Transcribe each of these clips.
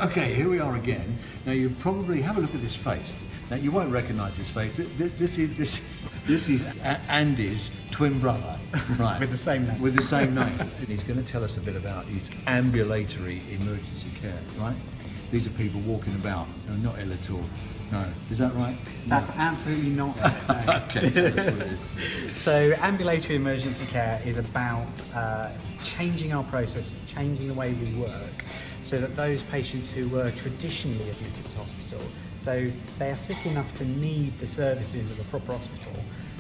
Okay, here we are again. Now you probably have a look at this face. Now you won't recognise this face. This is Andy's twin brother, right? With the same name. With the same name. He's going to tell us a bit about his ambulatory emergency care, right? These are people walking about, not ill at all. No, is that right? That's absolutely not right. No. Okay, tell us what it is. So ambulatory emergency care is about changing our processes, changing the way we work, so that those patients who were traditionally admitted to hospital, so they are sick enough to need the services of a proper hospital.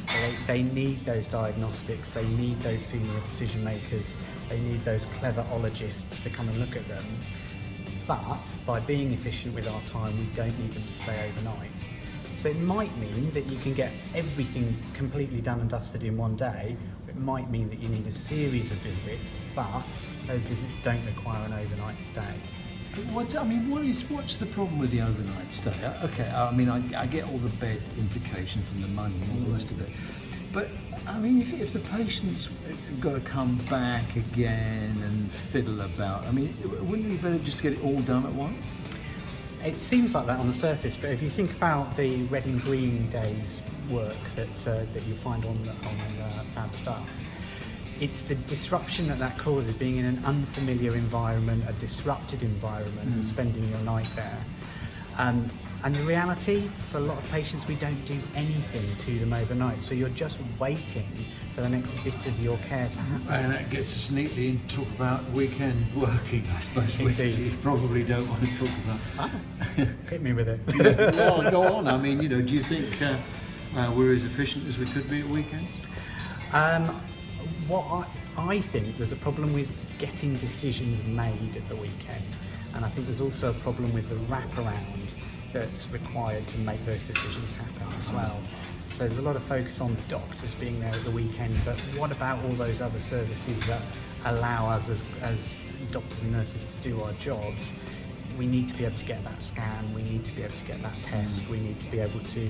So they need those diagnostics, they need those senior decision makers, they need those clever ologists to come and look at them. But by being efficient with our time, we don't need them to stay overnight. So it might mean that you can get everything completely done and dusted in one day. It might mean that you need a series of visits, but those visits don't require an overnight stay. What's the problem with the overnight stay? Okay, I mean, I get all the bed implications and the money and all the rest of it. But, I mean, if the patient's got to come back again and fiddle about, I mean, wouldn't it be better just to get it all done at once? It seems like that on the surface, but if you think about the red and green days work that you find on Fab Stuff, it's the disruption that causes, being in an unfamiliar environment, a disrupted environment, and spending your night there. And the reality, for a lot of patients, we don't do anything to them overnight, so you're just waiting for the next bit of your care to happen. And that gets us neatly into talk about weekend working, I suppose, which you probably don't want to talk about. Hit me with it. Well, go on. I mean, do you think we're as efficient as we could be at weekends? What I think there's a problem with getting decisions made at the weekend, and I think there's also a problem with the wraparound that's required to make those decisions happen as well. So there's a lot of focus on the doctors being there at the weekend, but what about all those other services that allow us as doctors and nurses to do our jobs? We need to be able to get that scan, we need to be able to get that test, we need to be able to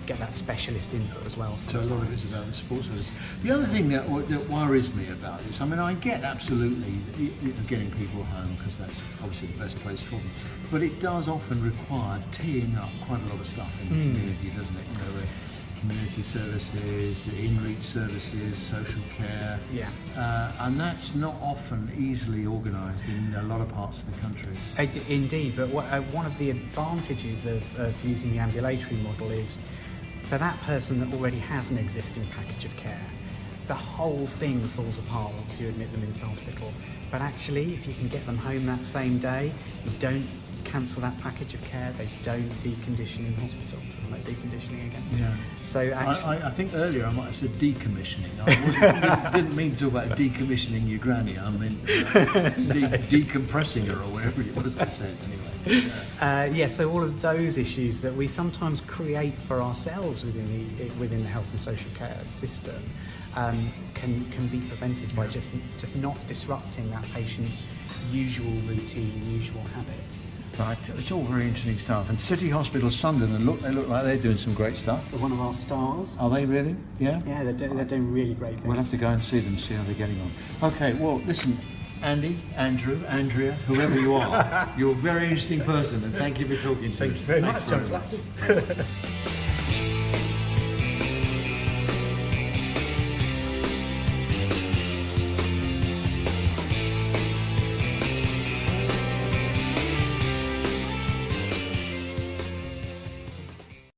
get that specialist input as well. So a lot of it's about the support service. The other thing that worries me about this, I mean, I get absolutely getting people home, because that's obviously the best place for them, but it does often require teeing up quite a lot of stuff in the community, doesn't it? Community services, in-reach services, social care, and that's not often easily organised in a lot of parts of the country. Indeed, but one of the advantages of using the ambulatory model is, for that person that already has an existing package of care, the whole thing falls apart once you admit them into hospital. But actually, if you can get them home that same day, you don't cancel that package of care, they don't decondition in hospital. No deconditioning again. Yeah. So actually, I think earlier I might have said decommissioning. I didn't mean to talk about decommissioning your granny. I meant decompressing her, or whatever it was I said anyway. So all of those issues that we sometimes create for ourselves within the health and social care system can be prevented by just not disrupting that patient's usual routine, usual habits. Right, it's all very interesting stuff. And City Hospital Sunderland, they look like they're doing some great stuff. They're one of our stars. Are they really? Yeah? Yeah, they're doing really great things. We'll have to go and see them, see how they're getting on. Okay, well, listen, Andy, Andrew, Andrea, whoever you are, you're a very interesting person, and thank you for talking to us. Thank you very much. I'm flattered.